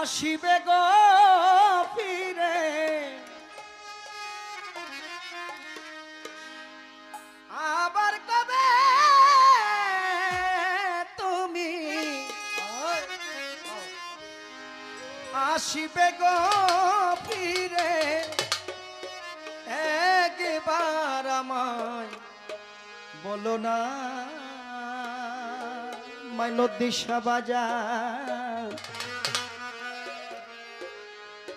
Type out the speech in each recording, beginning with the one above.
আসিবে গো ফিরে আবার কবে তুমি আসিবে গো ফিরে একবার আমায় বলো না মাইনদিশা বাজার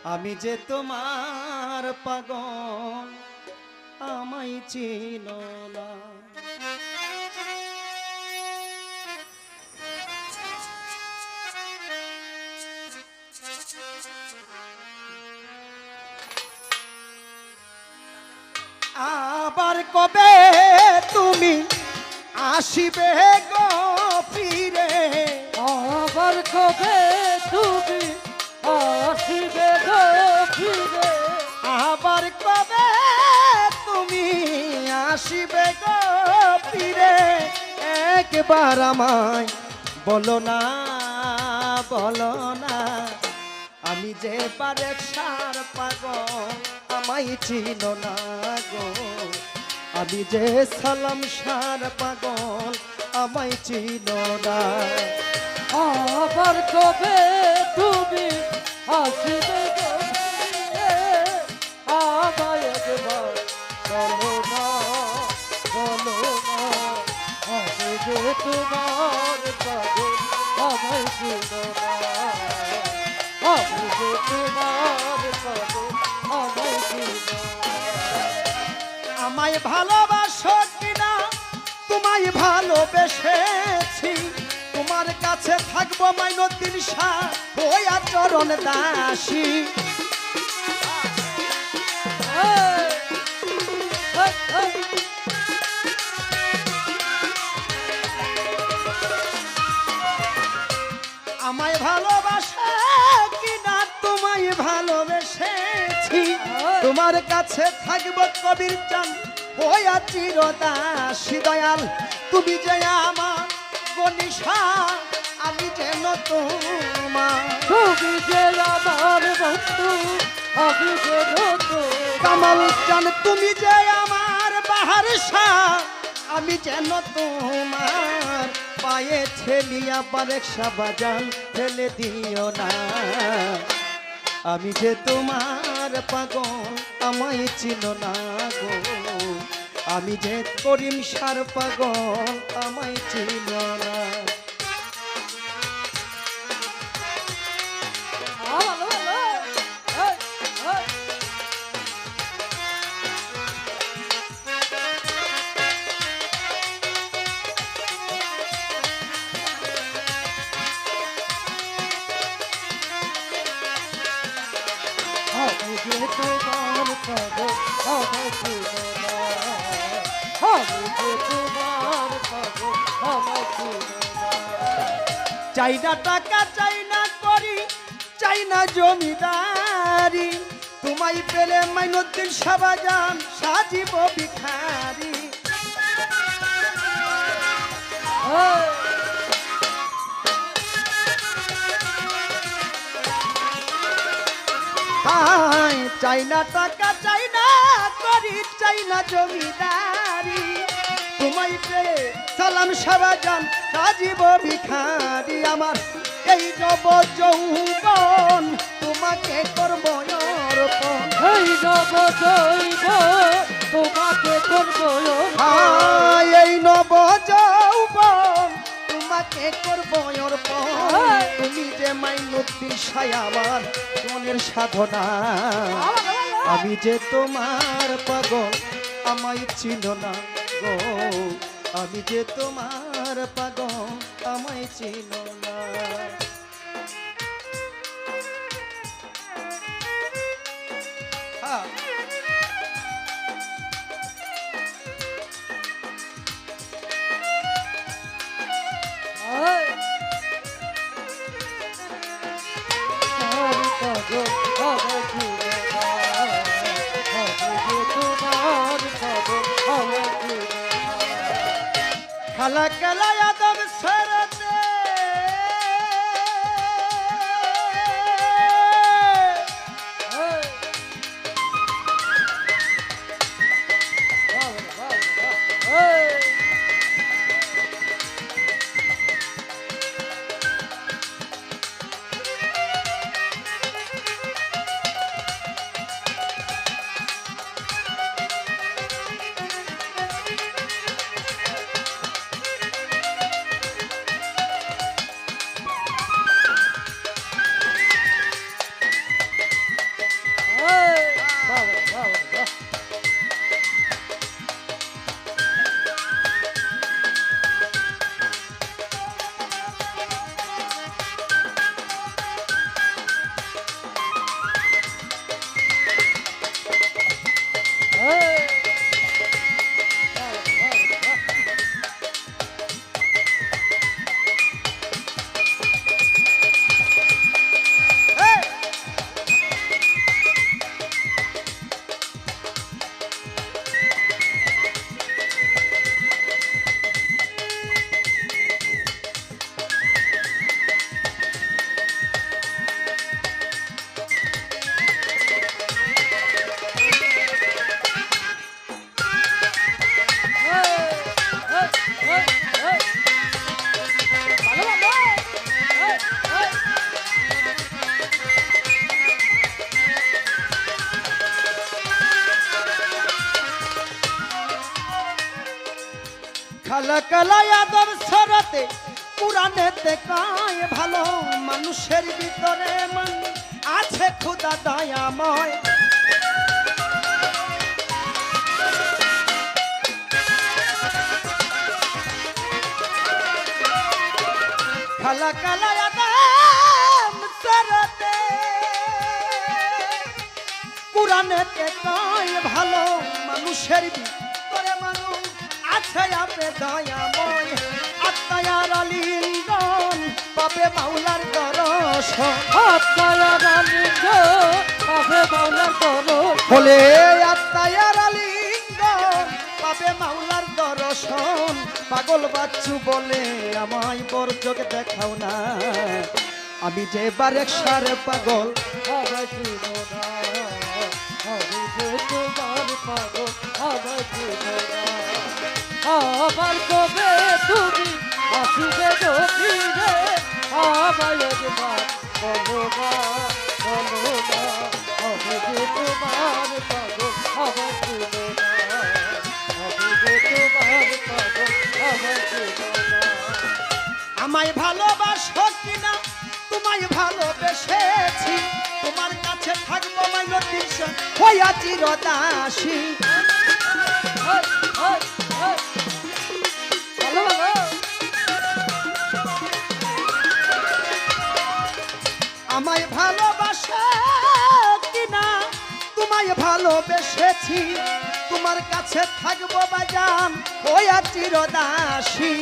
আমি যে তোমার পাগল আমায় চিনো না আবার কবে তুমি আসিবে গো ফিরে আবার কবে তুমি আসিবে গো ফিরে আবার কবে তুমি আসিবে গো ফিরে একবার আমায় বলো না আমি যে পারে সার পাগল আমায় চিনো না গো আমি যে সালাম সার পাগল আমায় চিনো না আবার কবে তুমি আসিবে গো ফিরে আমায় একবার বলো না আমি যে তোমার পাগল আমায় চিনো না আমি যে তোমার পাগল আমায় চিনো আমায় ভালোবাসো কিনা তোমায় ভালোবেসেছি তোমার কাছে থাকবো মাইনউদ্দিন শাহ হইয়া চরণ দাসী আমায় ভালোবাসে কিনা তোমায় ভালোবেসেছি তোমার কাছে থাকবো কবির চান হইয়া চিরদাসী দয়াল তুমি যে আমার গনিশা আমি যেন তোমার তুমি যে আমার বন্ধু আমি যে কামাল চান তুমি যে আমার বাহার শাহ আমি যেন তোমার পায়ে ঠেলিয়া বারেকশা বাজান ফেলে দিও না আমি যে তোমার পাগল আমায় চিনো না গো আমি যে করিম সার পাগল আমায় চিনো না আমি যে তোমার পাগল আমায় চিনো না আমি যে তোমার পাগল আমায় চিনো না চাই না টাকা চাই না করি চাই না জমিদারি তোমায় পেলে মাইনউদ্দিন শাহ বাজান সাজিব ভিখারি চাই না টাকা চাই না করি চাই না জমিদারি তোমায় পেয়ে সালাম শাহ বাজান সাজিব ভিখারি আমার এই নব যৌবন তোমাকে করব অর্পণ এই নব জৈব তোমাকে করব এই নব যৌবন তোমাকে করব অর্পণ তুমি যে মাইনউদ্দিন শাহ আমার মনের সাধনা আমি যে তোমার পাগল আমায় চিনো না গো আমি যে তোমার পাগল আমায় চিনো না খালা কালা আদম সরতে খালা কালা আদর ছড়াতে পুরাণেতে কায় ভালো মানুষের ভিতরে মন আছে খোদা দয়াময় খালা কালা আদম ছড়াতে পুরাণেতে কায় ভালো মানুষের ভিতরে মানুষ আছে আপে দয়াময় আত্মায়ার আলিঙ্গন পাবে মাওলার দর্শন আত্মায়ার আলিঙ্গ পাবে মাওলার দর্শন বলে আত্মায়ার আলিঙ্গন পাবে মাওলার দর্শন পাগল বাচ্চু বলে আমায় বরযোগ দেখাও না আমি যে বারেক সারে পাগল আমার জীবনা আমি যে তোমার পাগল আমার জীবনা আমার কবে তুমি আসিবে গভীরে আমায় একবার বলো না বলো না আমি যে তোমার পাগল আমার জীবনা আমি যে তোমার পাগল আমার জীবনা আমায় ভালোবাসো কিনা তোমায় ভালোবেসেছি তোমার কাছে থাকবো মাইনতির হইয়া চিরদাসী ভালো ভালো আমায় ভালোবাসো কিনা তোমায় ভালোবেসেছি তোমার কাছে থাকবো বাজান হইয়া চিরদাসী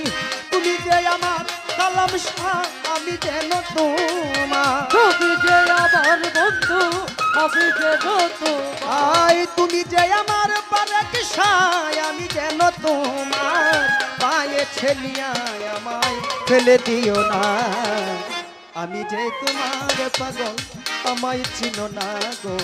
তুমি যে আমার কালাম শাহ আমি যেন তোমার তুমি যে আমার বন্ধু আমি যে বন্ধু আই তুমি যে আমার বারেক সায় আমি যেন তোমার পায়ে ছেলিয়ায় আমায় ফেলে দিও না আমি যে তোমার পাগল আমায় চিনো না গো